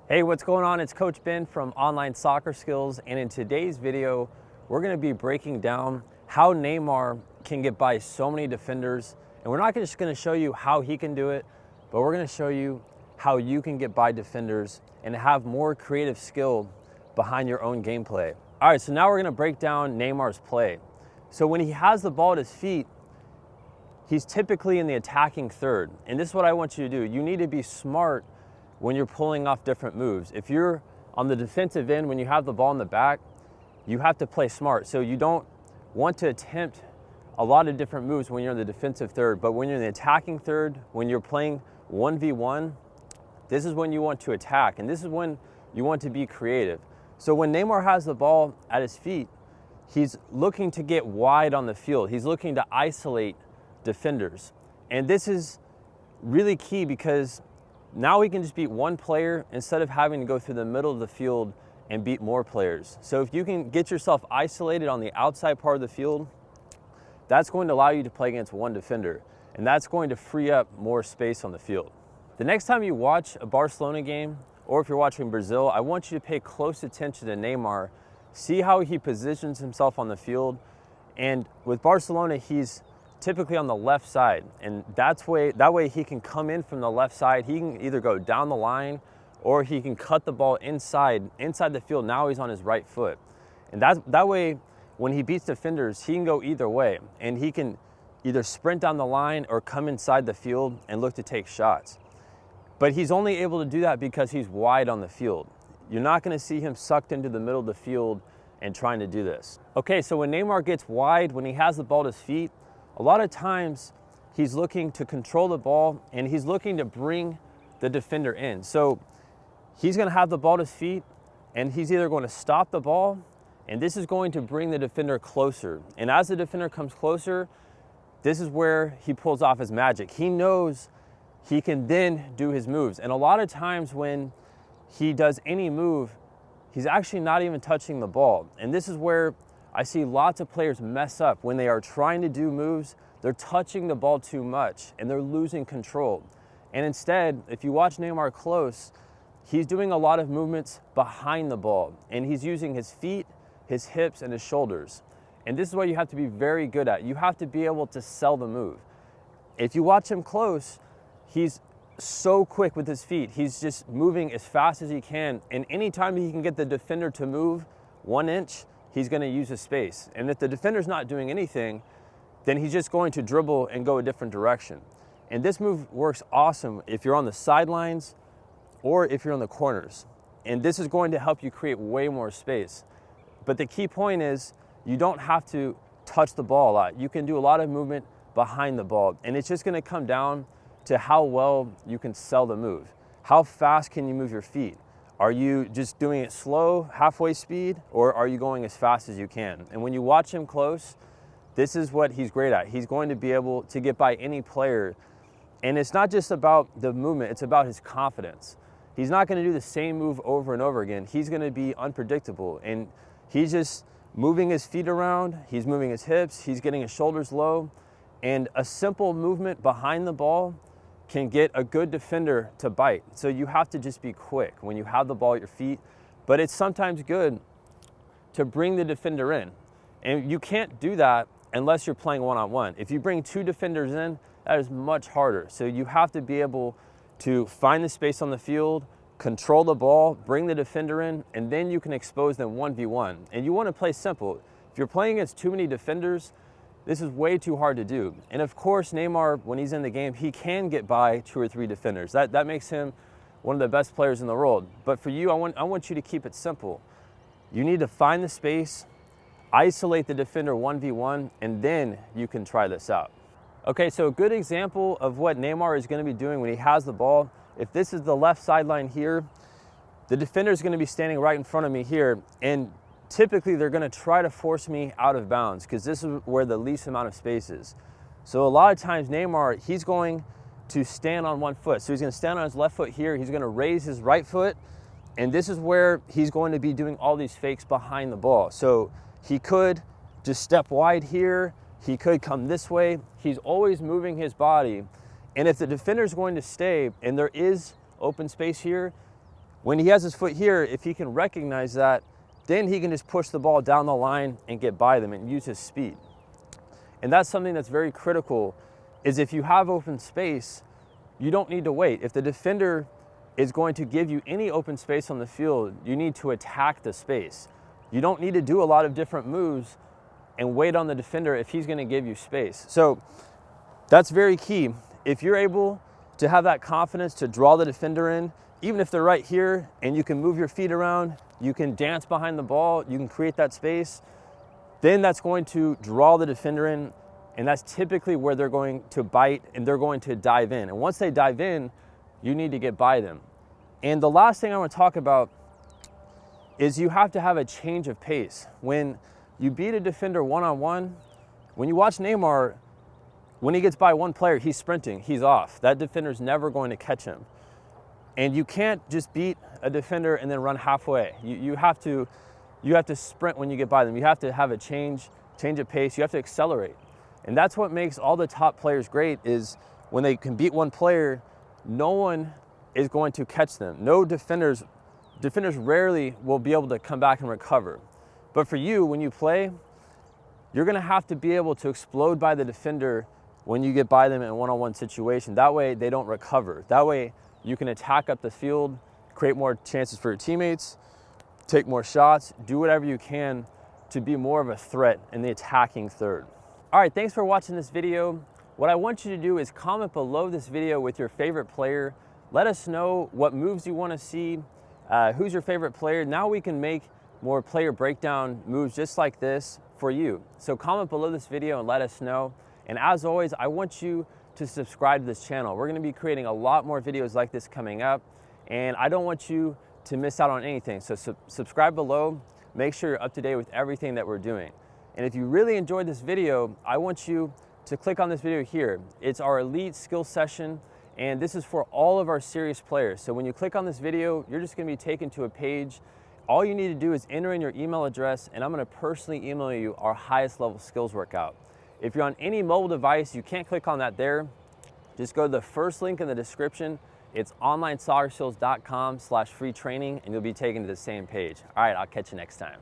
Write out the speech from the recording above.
Hey, what's going on? It's Coach Ben from Online Soccer Skills, and in today's video, we're going to be breaking down how Neymar can get by so many defenders. And we're not just going to show you how he can do it, but we're going to show you how you can get by defenders and have more creative skill behind your own gameplay. All right, so now we're going to break down Neymar's play. So when he has the ball at his feet, he's typically in the attacking third. And this is what I want you to do. You need to be smart when you're pulling off different moves. If you're on the defensive end, when you have the ball in the back, you have to play smart. So you don't want to attempt a lot of different moves when you're in the defensive third, but when you're in the attacking third, when you're playing 1v1, this is when you want to attack, and this is when you want to be creative. So when Neymar has the ball at his feet, he's looking to get wide on the field. He's looking to isolate defenders. And this is really key because now he can just beat one player instead of having to go through the middle of the field and beat more players. So if you can get yourself isolated on the outside part of the field, that's going to allow you to play against one defender, and that's going to free up more space on the field. The next time you watch a Barcelona game, or if you're watching Brazil, I want you to pay close attention to Neymar, see how he positions himself on the field. And with Barcelona, he's typically on the left side, and that way he can come in from the left side. He can either go down the line or he can cut the ball inside the field. Now he's on his right foot, and that way when he beats defenders, he can go either way, and he can either sprint down the line or come inside the field and look to take shots. But he's only able to do that because he's wide on the field. You're not going to see him sucked into the middle of the field and trying to do this. Okay, so when Neymar gets wide, when he has the ball at his feet, a lot of times he's looking to control the ball and he's looking to bring the defender in. So he's going to have the ball at his feet and he's either going to stop the ball, and this is going to bring the defender closer. And as the defender comes closer, this is where he pulls off his magic. He knows he can then do his moves. And a lot of times when he does any move, he's actually not even touching the ball. And this is where I see lots of players mess up. When they are trying to do moves, they're touching the ball too much and they're losing control. And instead, if you watch Neymar Close, he's doing a lot of movements behind the ball, and he's using his feet, his hips, and his shoulders. And this is what you have to be very good at. You have to be able to sell the move. If you watch him close, he's so quick with his feet. He's just moving as fast as he can. And anytime he can get the defender to move 1 inch, he's going to use his space. And if the defender's not doing anything, then he's just going to dribble and go a different direction. And this move works awesome if you're on the sidelines or if you're on the corners. And this is going to help you create way more space. But the key point is you don't have to touch the ball a lot. You can do a lot of movement behind the ball. And it's just going to come down to how well you can sell the move. How fast can you move your feet? Are you just doing it slow, halfway speed, or are you going as fast as you can? And when you watch him close, this is what he's great at. He's going to be able to get by any player. And it's not just about the movement, it's about his confidence. He's not going to do the same move over and over again. He's going to be unpredictable. And he's just moving his feet around, he's moving his hips, he's getting his shoulders low. And a simple movement behind the ball can get a good defender to bite. So you have to just be quick when you have the ball at your feet, but it's sometimes good to bring the defender in. And you can't do that unless you're playing one-on-one. If you bring two defenders in, that is much harder. So you have to be able to find the space on the field, control the ball, bring the defender in, and then you can expose them 1v1. And you want to play simple. If you're playing against too many defenders, this is way too hard to do. And of course, Neymar, when he's in the game, he can get by 2 or 3 defenders. That makes him one of the best players in the world. But for you, I want you to keep it simple. You need to find the space, isolate the defender 1v1, and then you can try this out. Okay, so a good example of what Neymar is going to be doing when he has the ball, if this is the left sideline here, the defender is going to be standing right in front of me here, and typically they're going to try to force me out of bounds because this is where the least amount of space is. So a lot of times Neymar, he's going to stand on one foot. So he's going to stand on his left foot here, he's going to raise his right foot, and this is where he's going to be doing all these fakes behind the ball. So he could just step wide here, he could come this way. He's always moving his body. And if the defender is going to stay and there is open space here, When he has his foot here, if he can recognize that, then he can just push the ball down the line and get by them and use his speed. And that's something that's very critical, is if you have open space, you don't need to wait. If the defender is going to give you any open space on the field, you need to attack the space. You don't need to do a lot of different moves and wait on the defender if he's going to give you space. So that's very key. If you're able to have that confidence to draw the defender in, even if they're right here and you can move your feet around, you can dance behind the ball, you can create that space, then that's going to draw the defender in, and that's typically where they're going to bite and they're going to dive in. And once they dive in, you need to get by them. And the last thing I want to talk about is you have to have a change of pace. When you beat a defender one-on-one, when you watch Neymar, when he gets by one player, he's sprinting, he's off. That defender's never going to catch him. And you can't just beat a defender and then run halfway. You have to sprint when you get by them. You have to have a change of pace. You have to accelerate. And that's what makes all the top players great, is when they can beat one player, no one is going to catch them. No defenders rarely will be able to come back and recover. But for you, when you play, you're gonna have to be able to explode by the defender when you get by them in a one-on-one situation. That way they don't recover. That way you can attack up the field, create more chances for your teammates, take more shots, do whatever you can to be more of a threat in the attacking third. All right, thanks for watching this video. What I want you to do is comment below this video with your favorite player. Let us know what moves you want to see, who's your favorite player. Now we can make more player breakdown moves just like this for you. So comment below this video and let us know. And as always, I want you to subscribe to this channel. We're going to be creating a lot more videos like this coming up, and I don't want you to miss out on anything. So subscribe below, make sure you're up to date with everything that we're doing. And if you really enjoyed this video, I want you to click on this video here. It's our elite skill session, and this is for all of our serious players. So when you click on this video, you're just going to be taken to a page. All you need to do is enter in your email address, and I'm going to personally email you our highest level skills workout. If you're on any mobile device, you can't click on that there. Just go to the first link in the description. It's onlinesoccerskills.com/free training, and you'll be taken to the same page. All right, I'll catch you next time.